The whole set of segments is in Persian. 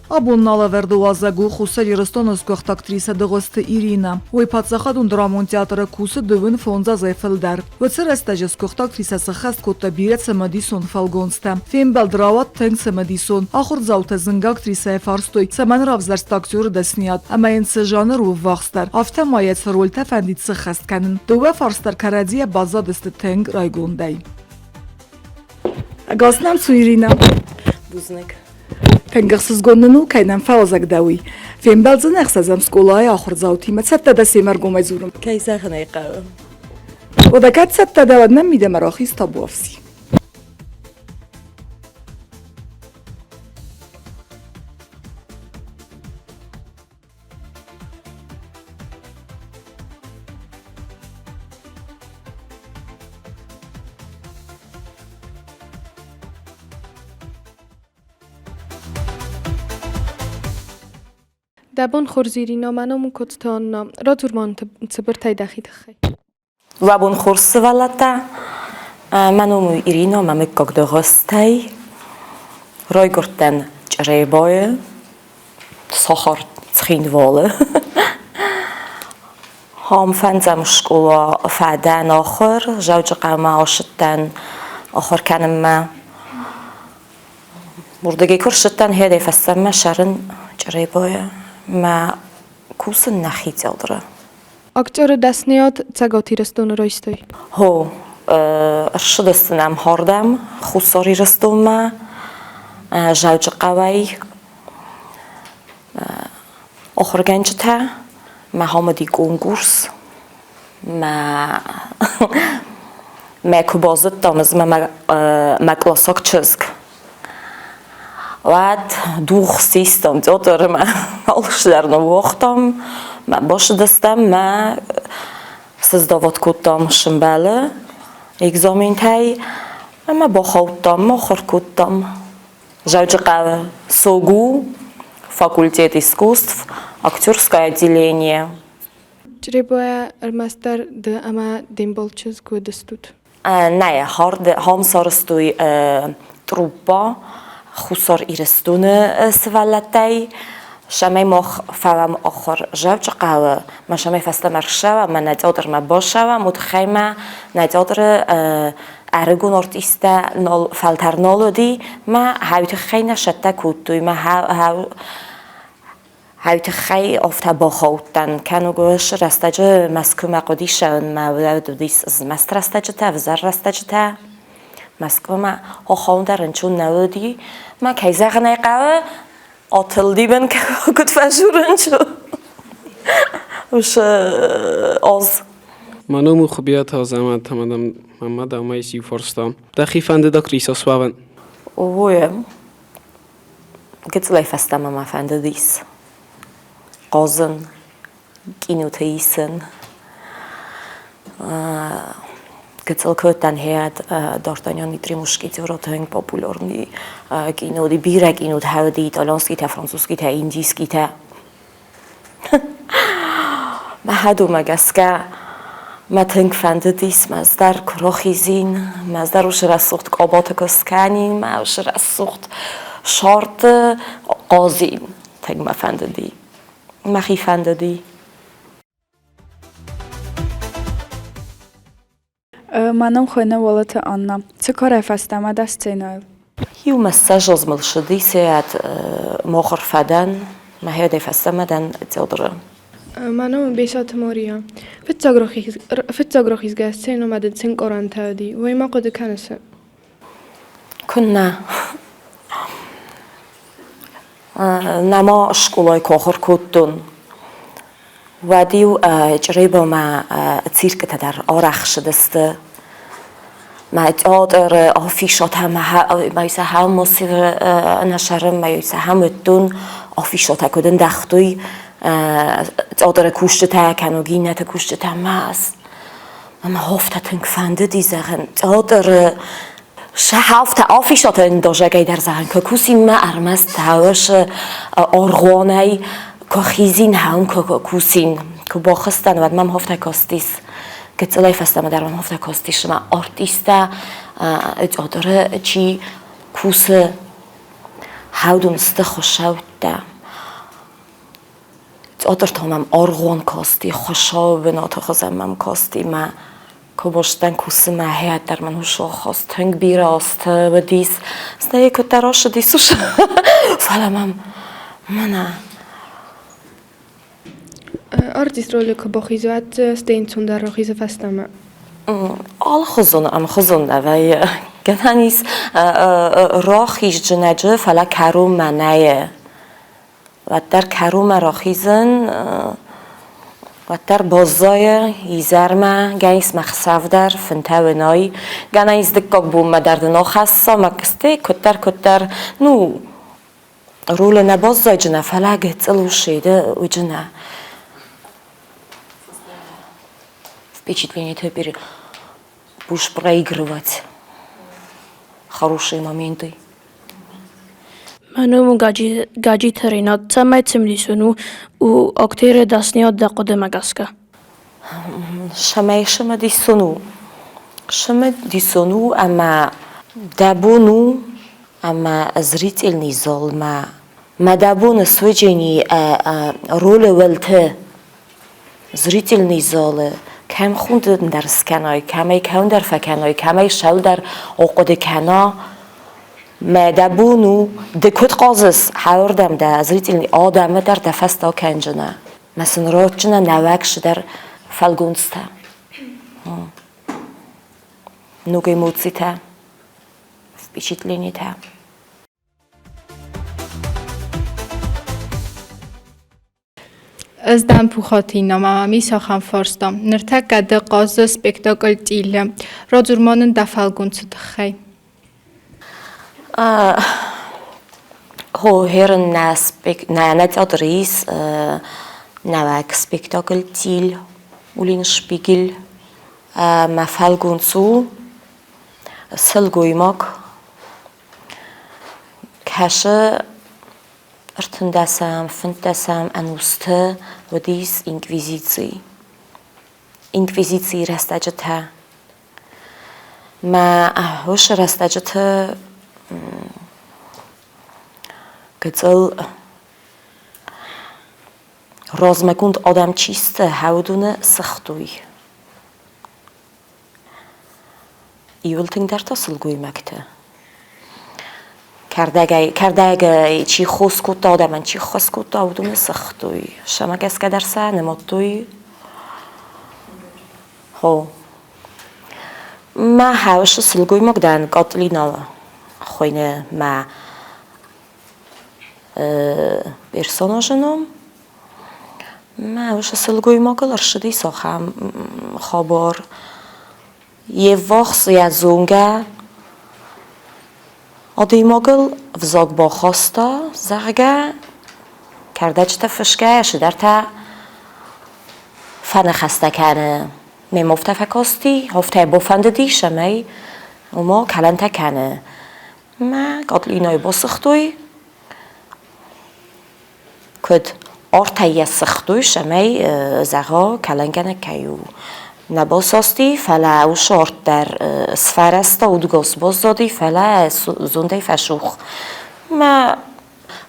Abun alăvărd oazăgu xusări răstonăs coact actrisa Dыгъуызты Irina. Oi patsăxadun dramon teatră cusă dăvân fonza zayfăldar. Vățăr estajes coact actrisa să xast cotta biret să mădison falgonsta. Fem beldrawat teng să mădison. Axur zaută zânga actrisa e farstoi. Să man ravzlar stakcior desniat. Amayen să janr u vaxtar. Afte mayet rol tefendit să xast kanin. Dove farstar karadziye bazad este teng raygondai. Gasnam su Irina. Buznek. Pengărsız gonnunu kaynan fawzak dawi. Fem belzın axsazam skolaya axur zawtima tsetta da semer gomazurum. Kaysaxnay qawa. Odakat tsetta da wadnam mide maraxis tabuafsi. دبان خورزیرینا منو کتتانا را دورمان تبر تایدخی دخی. Вабун хурсвалата. Маному Ирина маме как Дыгъуызты. Ройгортен чребое. Сахар цхинволе. Хам фанзам школа фадан آخر. جوج قوم آشتن آخر کنم ما. مردگی کرشتن هدی فستم ما شرن چربایه. ما کوسن نخیت یادره. اکتر دستنیات چگاتی رستون رایستوی. هو ارشدستنم هردم خساری رستم ما جوج قوی آخر گنجته ما همدی کنکورس ما کبازت دامز ما کلاسک چزگ واد دوخ سیستم دادر ما آلشدر نوختم ما باش دستم ما سزداوت کدام شنبله اگزامین تای ما با خودم ما خور کدام جوج قوه سوگو فاکولتет искусств актерское отделение چربای ارمستر د اما دنبال چیز کودستود. نه هم سارستوی تروپا خسار ایرستونه سوالتی شمی مخ فهم آخر جوج قوه ما شمی فصل مرشوا ما ندادر ما باشوا متخیمه ندادر ارگون ارتیسته نال فلتر نالودی ما هایت خی نشده کودوی ما هایت خی افت با خودتن کنو گوش رستجه مسکو مقدیشن ما ودیس از مست رستجه تا وزر رستجه تا مسکو ما خون درن چون نودی ما کیزه نقوه آتل دیبن که کد فجورن شو وش آز منو خوبیت هازم تمام محمد آمایسی فرستم دخی فنده دا کریساس بابن اوه گت لیفستم ما فنده دیس قازن کینو تیسن گتل کتن هیاد دارتانیانی تری مشکلی رو تنگ پاپولارنی کینو دی بیرگ اینو تهودی ایتالانسکی تا فرانسوسکی تا ایندیسکی تا ما هدو مگسکه ما تنگ فنده دیس مزدر کراخیزین مزدر وش رسوخت کابات کسکنی ما وش رسوخت شارت قازین تنگ ما فنده دی ما خی فنده دی منم خونه ولت آنم چه کار فستم دست نایل iumă سجز ملشدی سیاد مخر فدان ما هی فستم دن تیادره منو بیشتر ماریا. فتزاگراخیز گست اینو مدد سنگ آران تادی. وی ما قد کنسه. کنه. نما شکلای کاخر کودن. ودیو جریبا ما تیرکت در آرخش دسته. ما اتعادر آفیشات هم مایسه هم مصیر نشرم مایسه هم اتون آفیشات کدن دختوی اتعادر کشته تا کنوگینه تا کشته تا ماس اما هفته تنگ فنده دیزن اتعادر شه هفته آفیشات انداشه گی در زهن که کسی ما ارمست تاوش آرغوانه که خیزین هم که کسین که باخستن و من هفته کاستیس که تلای فستم در من هفته کاستیش ما آرتیسته اتعادر چی کوسه هودون است خوشاوده آدر تامم آرغوان کاستی خوشاو بنات خزمم کاستی ما کباشتن کوس ماهیت در من هوش خواست تنگ بیراست و دیس استایی که تراش دیسوش فلامم منه Artist rolü که با خیزوات استین چون در خیز فستمه. آل خزونه وی گنانیس راخیش جنجه فلا کروم منایه و در کروم راخیزن و در بازای ایزرمه گنیس مخصف در فنتاونای گنانیس دکاک بوم درد ناخصا مکسته کتر نو رول نبازای جنه فلا گهتلو شیده و جنه впечатление теперь будешь проигрывать хорошие моменты. منو گاجی ترینات تمایتم لیسونو و اکتیر دستنیات دقیقه مگسکه. شما دیسونو اما دبونو اما зрительный зал ما دبون سوجني رول ولته зрительный зал کم خوند در سکنای کمی کون در فکنای کمی شل در عقد کنا مدبونو دکوت قازس حوردم در زریتیل آدمه در دفستا کنجنه مثلا راجنه نوکش در فلگونسته نوگه موزیته впечатление از دم پوخاتی نامم میساخم فارستم نرتک قد قاز سپکتاکل تیله رادورمانن دفالگونت دخی. هو هرن نتادریس نوک سپکتاکل تیل ولین شپیگل مفالگونتو سلگویماک کشه ارتندسم فندسم انوسته و دیس انکویزیسی رستاجته ما هوش رستاجته گذل رازمکند آدم چیسته هودونه سختوی ایولتین در تاسلگوی مکته کردگی چی خوش کتا آدم چی خوش کتا هودونه سختوی شما کس که درسه نماتوی هو ما هاوش سلگوی مقدن قاتلی نوا خوینه ما پرسوناژنم ما هاوش سلگوی مقدن ارشدی ساخم خبر یه وقت یا زونگه آدی مقدن وزاق با خواستا زرگه کرده چه تفشگه شدر تا فن خسته کنه میمفته فکاستی هفته بافنده دی شمی و ما کلان تکنه ما قاتلی نای با سختوی کد آرتای سختوی شمی زغا کلان کنه کیو نباساستی فلا او شارت در سفرستا و دگاس باز دادی فلا زونده فشوخ ما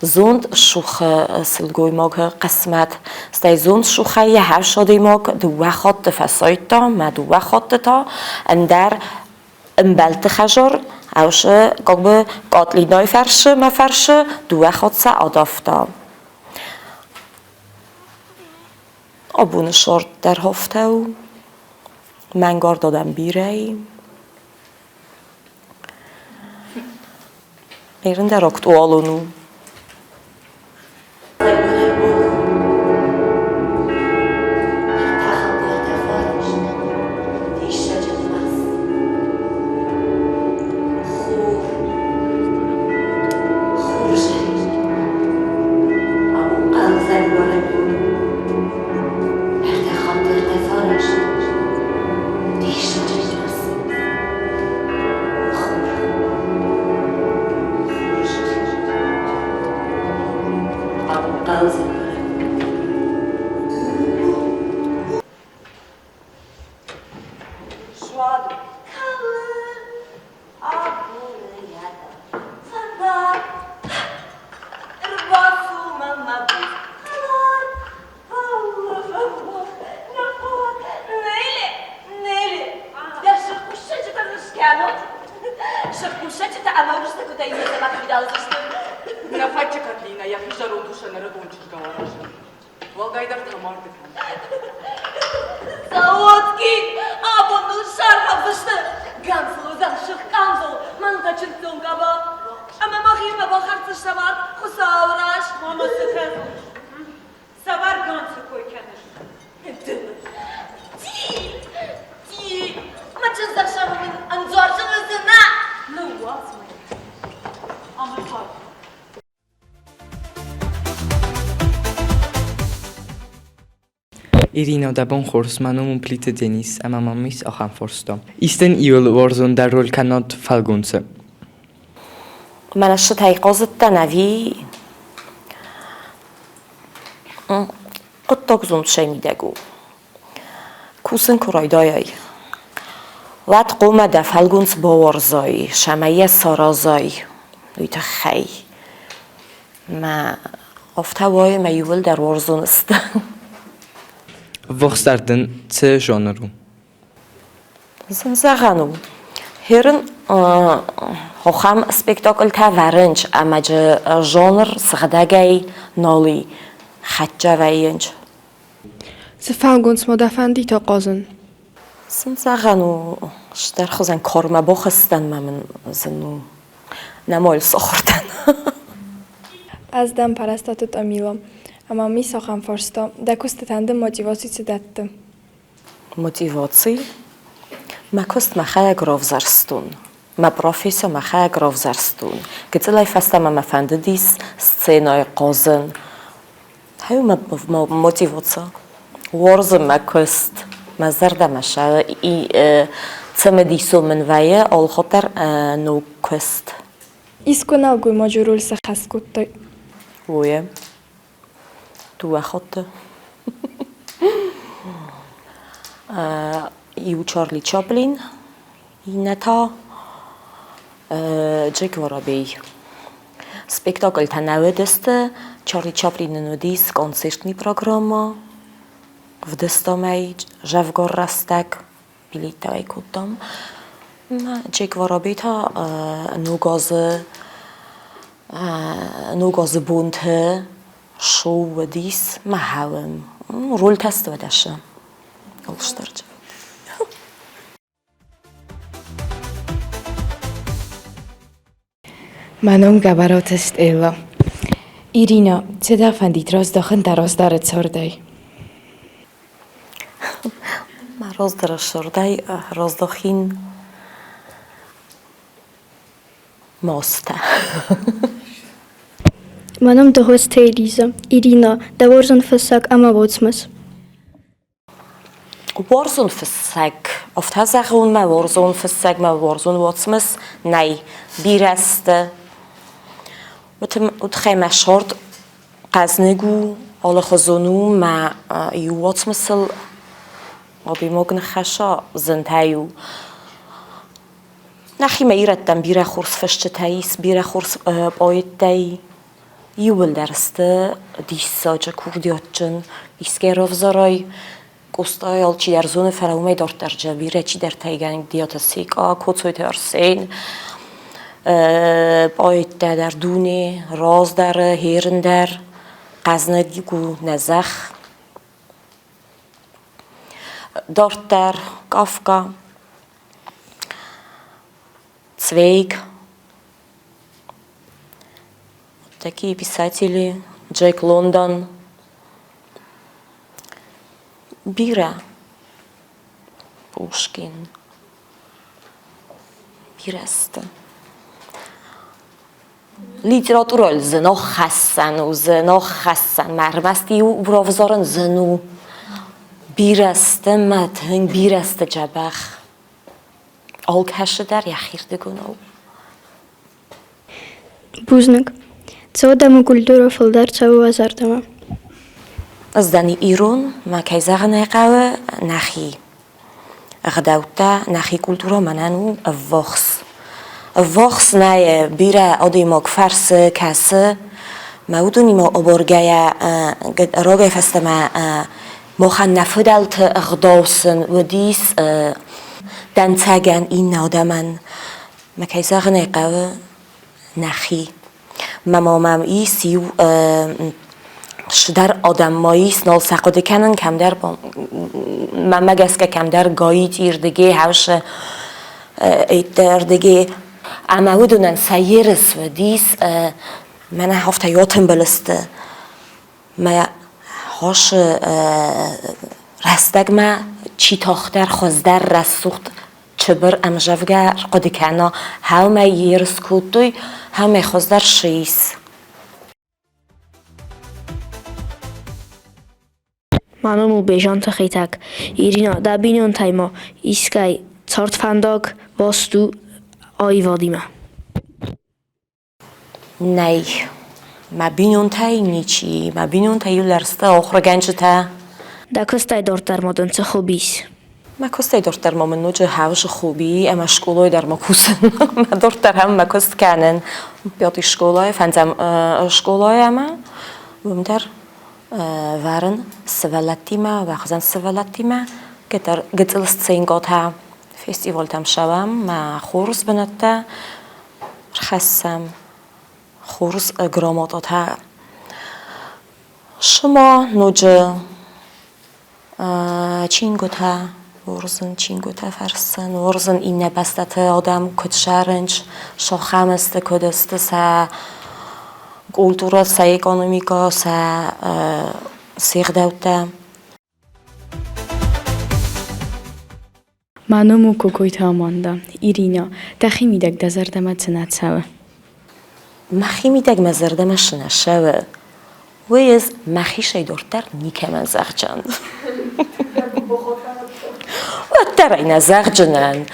زوند شوخ سلگوی ماگ قسمت ستی زوند شوخه یه هر شدی ماگ دو خط فسایتا ما دو خط تا اندر امبلت خجر اوش قبل قاتلی نای فرشه ما فرشه دو خط سا آدافتا آبون شارت در هفته و منگار دادم بیره ایرن در اکتوالونو yazıştım. Na facie Katlina, jak i żarą duszę na rodłączyć gałaraże. Волгайдар тамарды. Заводки, абонул шархабышты. Гамсыл өзен шық камзыл, манға чынтың қаба. Ama mahime bakartı şabar, kusa uğraş. Maması kazmış. Sabar gansı koy kendir. Değil. Maçın zakşamın anzorcun özüne. Ne vazmayın. Ama fark. Irina dabon khors manum umplite denis ama mamis axan forsto. Isten iul warzon dar rol kanot falgunse. من الشتاي قازت نوی قد تاگزون شی میدگو کوسن کرایدایی وقت قوم دفلگونس باورزای شمعی سارازای دویت خی ما افتوای میول در ورزون است Voxstardan C janru. زنزغانو هرن خم سپکتاکل تا ورنج اما جانر سخدگی نالی خجه وینج سفالگونس مدفندی تا قازن سنزغانو شتر خزن کارما بخستن من زنو نمال سخوردن از دم پرستاتت امیلا اما می ساخم فرستا دکست تنده موتیواسی چدت موتیواسی مکست مخه گروفزرستون ما پروفیسور مخه گروفزرستون که لایفستا ما مفنددیس سценای قازن هاو ما موتیواسی ورز مکست مزرد مشه تمدیسو من ویه آل خاطر نو کست ایسکونال گوی ماجورول سخست کتای ویه تو خاطر یو چارلی چاپلین اینتا جک ورابی سپکتاکل تنوع دسته چارلی چاپلین نودیس کنسرتنی پروگراما و دستامی جوگور رستک بیلیتای کدام جک ورابی تا نوگاز بونته شو و دیس محاوم رول تست و داشتم oluşturucu. منم گبرات است ایلا. ایرینا چه دفندید راز داخن دراز دارد سردای؟ من راز در سردای راز داخین ماسته. منم Dыгъуызты Ирина, دورزن فسق اما واتسمس. Warzone فسق. افت هزخون ما Warzone فسق ما Warzone واتسمس نی بیرست. وتخیم شرط قزنگو آل خزانو ما یو واتسمسل آبی مگن خشا زنتایو. نخی میردم بیره خورس فشت تایس بیره خورس باید تای یول درسته دیساج کوردیاتچن ایسکراف زرای گستای آلچی در زون فراومی دارد در جبیره چی در تایگانگ دیات سیکا کوتوی ترسین باید در دونه راز در هیرن در قزنگی کو نزخ دارد در کافکا Zweig. Такие писатели, Джек Лондон, Бира, Пушкин, Бирасты. Литература зно хассан, мармасти у бровзорын зну. Бирасты матын, бирасты жабах. آل کشته در یخیرده گناه. بوزنگ. چه دم کلتور فلدر چه وزردم. از دنی ایران مکیزه نقوه نخی. غداوتا نخی کلتورا منانو وخس نه بیره آدیماک فرس کسه. مودونی ما آبرگای راگای فستم مخن نفدالت غداوسن و دیس دنتگن این نادمان مکیزه نقوه نخی مامام ایسیو شدر آدم ماییس نال سقاده کنن کم در با مگس که کم در گایی تیر دگه هوش ایتر دگه اما ودونن سیرس و دیس من هفته یاتم بلسته ما هاش رستگ ما چی تاختر خزدر رسوخت چبر امجوگر قدی کنا همه یرس کودوی همه خزدر شیس Manому bežanta chytak. Irina, da binion tajmo. Iskaj, cort fandog, vostu, oj vodima. Nej, ma binion taj nici, ma binion taj ulersta ochra gençta. Da kostaj dortar modon co hobis. ما کستی دکتر مامن نوچه هاوش خوبی اما شکلای در ما کوسن ما دکتر هم ما کست کنن بیاتی شکلای فنزم شکلای اما بمدر وارن سوالتی ما و خزن سوالتی ما کتر گتلست سینگات ها فستیوال تام شوام ما خورس بنته خسم خورس گراماتات ها شما نوچه چینگوت ها ورزن چینگوت فرسن ورزن این نبستت آدم کد شرنج شاخم است کد است سه کلتورا سه اکونومیکا سه سیغدوته Маному кокойта аманда. Ирина, тахи мидаг дазардама цнацава. مخی میدگ مزرده مشنه شوه ویز مخی شیدورتر نیکه من زغجند و ترای نزغجنن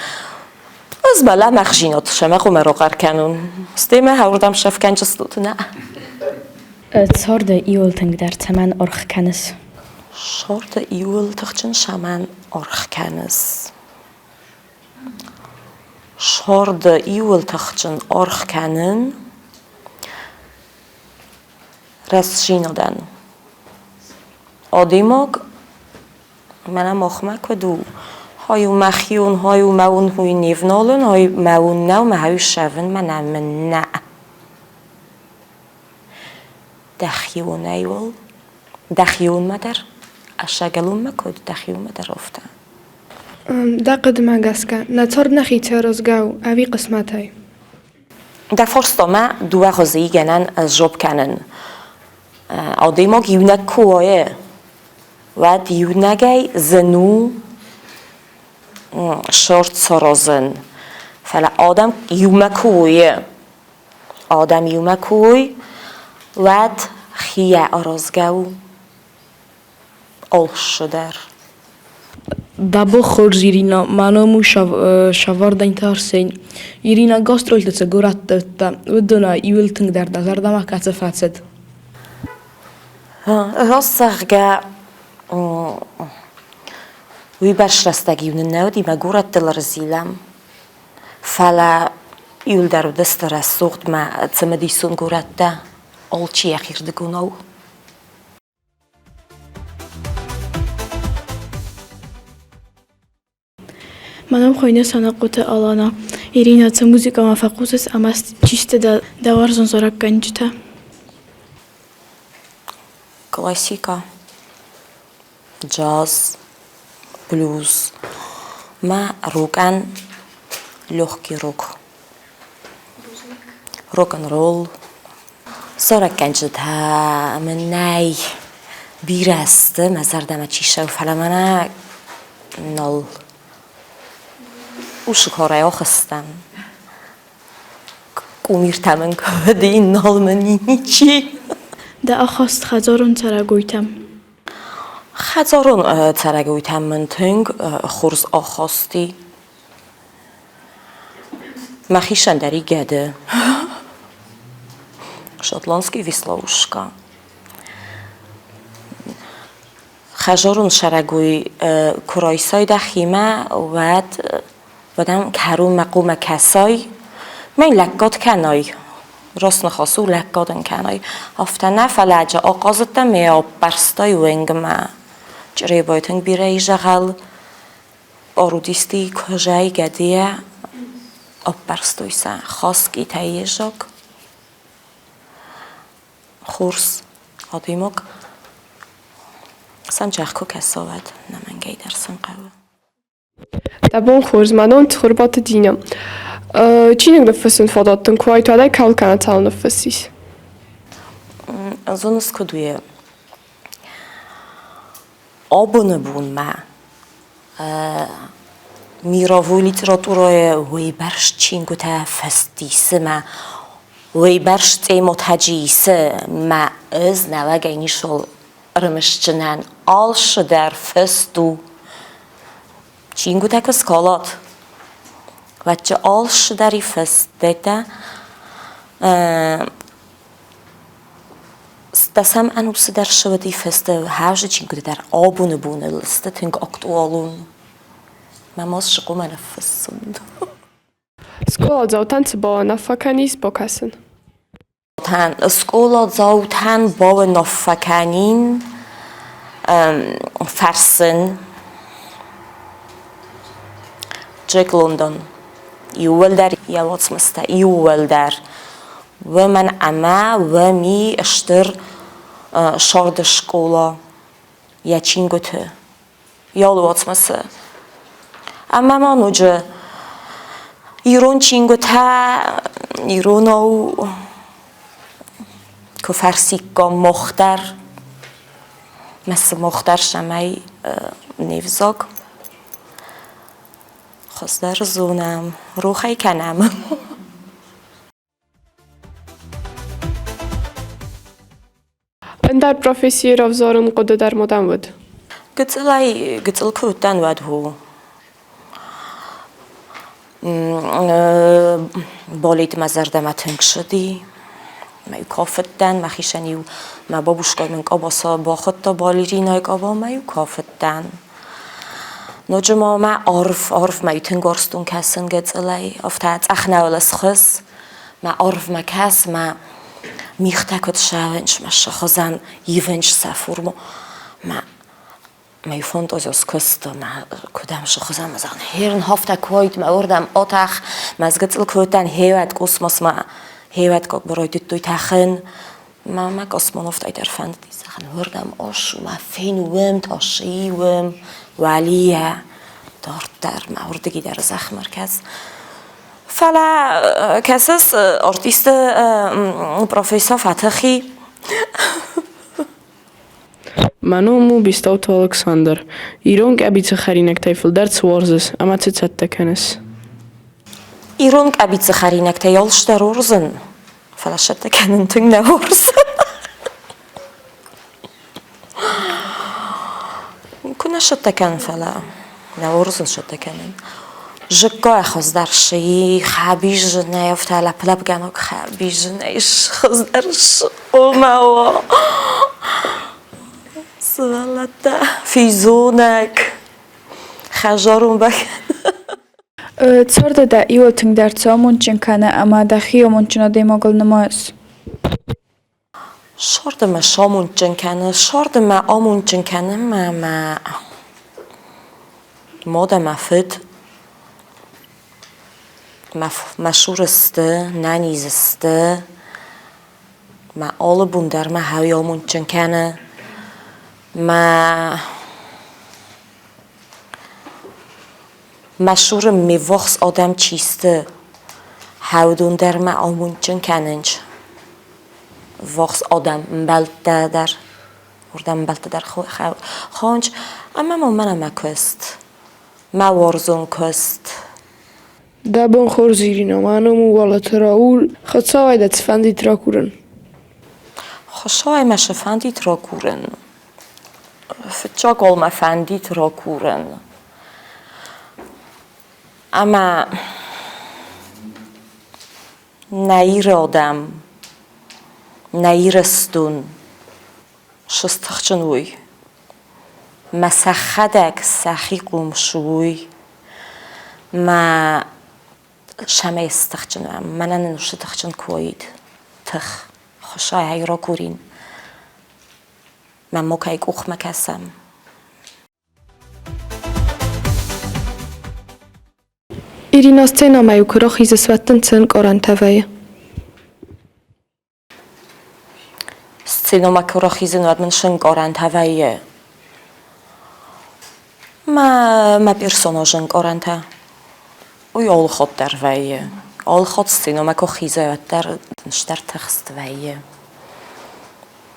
از بالا مخجینات شما خو مرو قرکنون استیمه هوردم شف کنجستوت نه Цорда иолтанг дар цаман орх канас. شورت ایول تخچن شمن ارخ کنس شورد ایول تخچن ارخ کنن رسشینودن آدیماگ منم مخمه کدو هایو مخیون هایو مون هوی نیونالون هایو مون نو مهوی شون منم من نه دخیون ایول دخیون مدر اشغلون مکود دخیون مدر افته دا قدمه گسکه نتار نخی ترازگاو اوی قسمتای در فرستامه دو غزی گنن از جوب کنن آدیما گیونک کوایه و دیونگی زنو شورت سرازن فعلا آدم یومه کویه آدم یومه کوی و خیه آرازگاو olşudur. Dabo xorz Irina, manomu şavarda intarseyn. Irina gastroltece gorattetta, udona iultung der dazardama katse facet. Rostsaga وی برشرستگی اون نودی ما گورت دل رزیلم فلا یول در دست رسوخت ما تمدیسون گورت ده آل چی اخیر دگوناو Manam xoyne sanaqote alana. Irina ce muzika ma faquses amas чисте da warzon zorak ganjta. Классика, джаз, блюз, ما روکن لخکی روک روکن رول سرک کنجد ها من نی بیرست مزردم چیشه و فلمانه نال اوش کاره آخستم کومیرتمن کدی نال منی چی Da axast xazarun taragoytam. خزارون ترگویتم من تنگ خورز آخاستی مخیشن داری گده شاتلانسکی ویسلاوشکا خجارون شرگوی کرایسای دخیمه ودم کرون مقوم کسای من لکات کنای راست نخواستو لکاتن کنای افتنه فلجه آقازتم میاب برستای ونگمه جری بایتنگ بیره ایجاغل آرودیستی کجای گدیه آب برستویسه خاص کی تاییجاگ خورس آدیمک سنجاق کو کساود نمنگی درسن قوه دبون خورز منون تخربات دینم چی نفسون فداتن کوای تو دای کال کنه تال نفسیس زونس کدویه آبونه بون ما میراوی لیتراتورای وی برش چینگو تا فستیسه ما وی برش تیمو تجیسه ما از نوگینی شل رمشچنن آلش در فستو چینگو تا کسکالات و چه آلش داری فست دیتا استسم انوس در شودی فست هاوش چینگو در آبونه بونه لسته تنگ اکتوالون ما ماس شقو منفسند سکولا زاوتن با نفکنیس با کسن سکولا زاوتن با نفکنین فرسن جک لندن یول در یوات مستا یول در و من اما و می اشتر شارد شکولا یا چینگوته یا لوات مستا اما ما نوجه ایران چینگوته ایران او که فرسیکا مختر مثل مختر شمای نیوزاگ خواست در زونم روخی کنم در پروفسی رفزارن قد در مدام بود گتل کودن ود هو بالید مزرده تنگ شدی میو کافتن مخیشنیو ما بابوشکای من قباسا با خود تا بالیرینای قبا میو کافتن نجما ما عرف میو تنگارستون کسن گتلای افتاد اخناولس خس ما عرف ما کس ما میختکت شاونش ما شخزن یونش سفر ما فانتازیاس کست ما کدام شخصم مثلا هرن هفته کویت ما وردم آتخ مزگتل کوتن هیوت کosmos ما هیوت که برای دوی تخن ما کosmonauت ایتر فند دیزخن وردم آش ما فینوم تاشیوم ولیه دارت در ما وردگی در زخم مرکز فلا کسس آرتیست پروفسور فتحی منو بیستوت الکساندر ایران کبیت خرینک تایفل درس ورزش اما چه تکنس ایران کبیت خرینک تایالش در ورزن فلا شد تکنن تنگ نورزن کنه شد تکن فلا نورزن شد تکنن جگاه خواست در شی خبیج نیافت لپ گناک خبیج نیش خواست در شما سوالته فیزونک خجارون بکن Цорда да иотинг дар цомун чинкана ама да хиомун чина демогл намас. شارد ما شامون چنکنه شارد ما آمون چنکنه ما ماده مفید مشهور استه ننیزسته ما آل بوندر ما هایامون چنکنه ما مشهور میوخس آدم چیسته هاودون در ما آمون چنکننج وخس آدم مبلته در وردم مبلته در خانج اما منم کست ما ورزون کست دبون خورزیرینا منو موالت راول خدسای دت فندی تراکورن خوشای مش فندی تراکورن فتچاقال ما فندی تراکورن اما نیر آدم نیرستون شستخچنوی مسخدک سخی قمشوی ما شمه استخچنویم من نشتخچن کوید تخ خوشای هی را کورین من مکایک اوخ مکسم ایرینا سینا مایو کرا خیز سوتن سن قران تفایه سینما کراخیزن و من شنگارن تویه ما پرسوناژن کارن تا اوی آل خود در ویه آل خود سینما کراخیزه در نشتر تخست ویه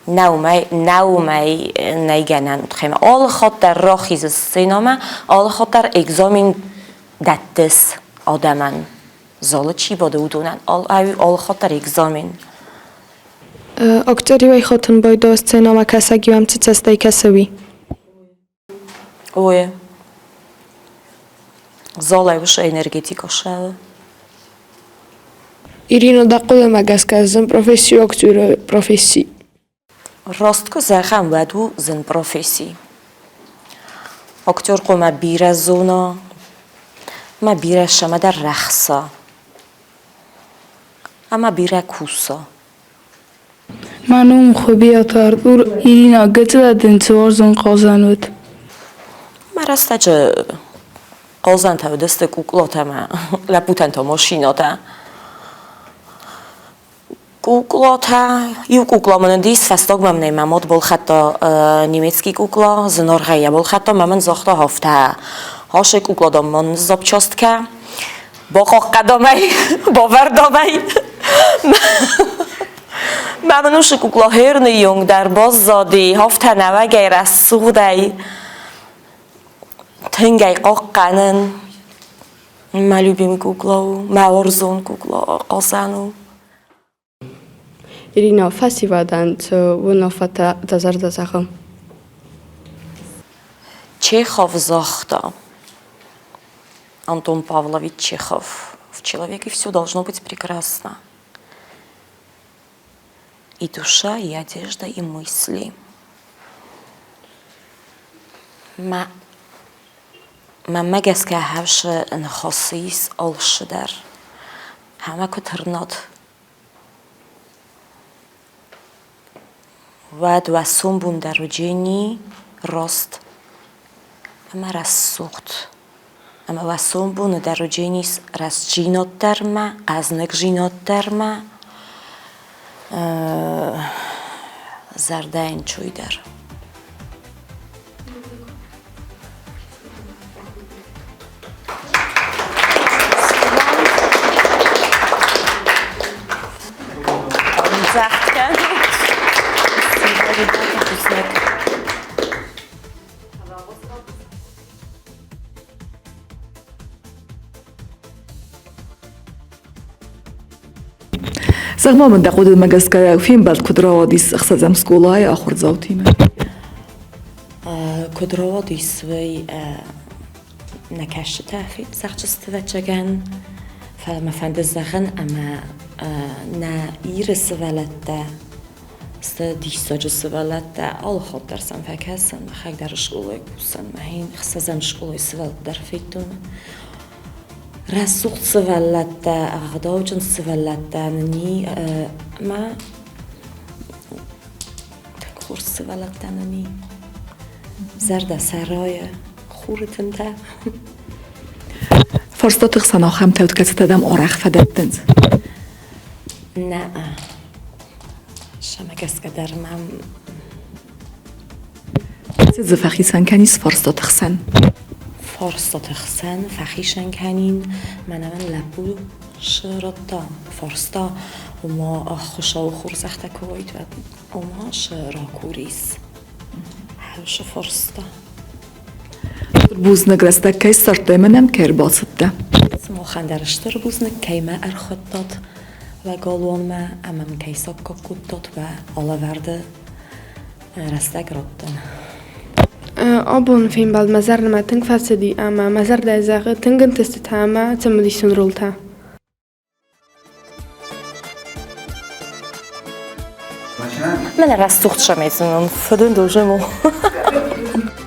نومی نیگنن خیم آل خود در راخیز سینما آل خود در اگزامین دتس آدمان زال چی باده اودونن آل خود در اگزامین اکتری وی خودتون باید دوست سینما کسایی هم چه چسته کسایی اوه زال ایوش انرژیتیکا شد ایرینا دقیقه مگس که زن پروفسی اکتور پروفسی راست که زخم ودو زن پروفسی اکتور که ما بیره زونا ما بیره شما در رخصا اما بیره کوسا منم خوبی اتاردور ایرینا گتر دنتوار زن قازن بود ما راستا چه قازن تا دست کوکلات ما لپوتن تا ماشینا تا کوکلاتا یو کوکلا من دیس فستاگ من نیمماد بال خطا نیمتسکی کوکلا زنارغیه بال خطا من زاخته هفته هاش کوکلا دام من زاب چاست که با قدمی با وردامی منوش کوکلا هر نیونگ در باز زادی هفته نوه گیر از سودی تنگی قاقنن ملوبیم کوکلا و مورزون کوکلا قاسنو ایرینا فسی وادن تو و نفتا دزرد زخم Чехов захта. Антон Павлович Чехов. В человеке все должно быть прекрасно. И душа, и одежда, и мысли. ما مگس که هوش نخصیص آلش در همه کترنات و دوستون بون در جنی راست اما راست سخت اما وستون بون در جنیس راست جینات در ما قزنک جینات در ما زرده این چوی در Сагма мен дақуд магаска фим бад кудравадис ахсазам скулай ахур завтиме. Кудравадис вей نکشت تافید سخت وچگن فلما فند زخن اما نه ایرس ولده است دیساج سوالده آل خود درسم فکرسن مخک در شکوله کوسن مهین خسازم شکوله سوال در فیتون رسوخت سوالده اقداوجن سوالده نی ما تکور سوالده نی زرد سرای خورتن تا فرستا تخصنا خم تود کتدم آرخ فدتنز نه شما کس که در من زفخی سن کنیس فرستا تخصن فرستا تخصن فخیشن کنین من لبو شرطا فرستا و ما خوشا و خورزخت کویت و ما شرا کوریس هلوش فرستا بوز نگرسته که سرطه منم کر باصده ما خندرشتر بوز نکیمه ارخطات و گالوان ما امام کیسا ککوتات و آلەvərد رسته گرفتن. آبون فیلم بعد مزار نما تنگ فسدی اما مزار دزاغ تنگن تستهما تمدیشون رولتا. من رستوخت شمیزنم فدون دوجمو.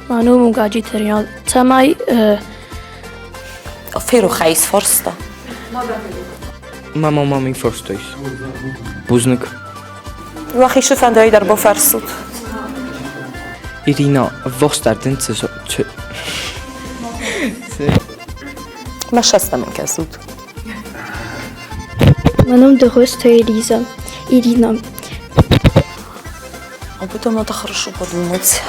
منو مگاجی تریال تمای فیرو خیس فرستا. مامی فرستایش. بوزنک. وقتی شفندایی در با فرسود. ایرینا وستردن چه؟ ما شستم این کسود. منم دغوسته ایرینا. об этом надо хорошо подумать.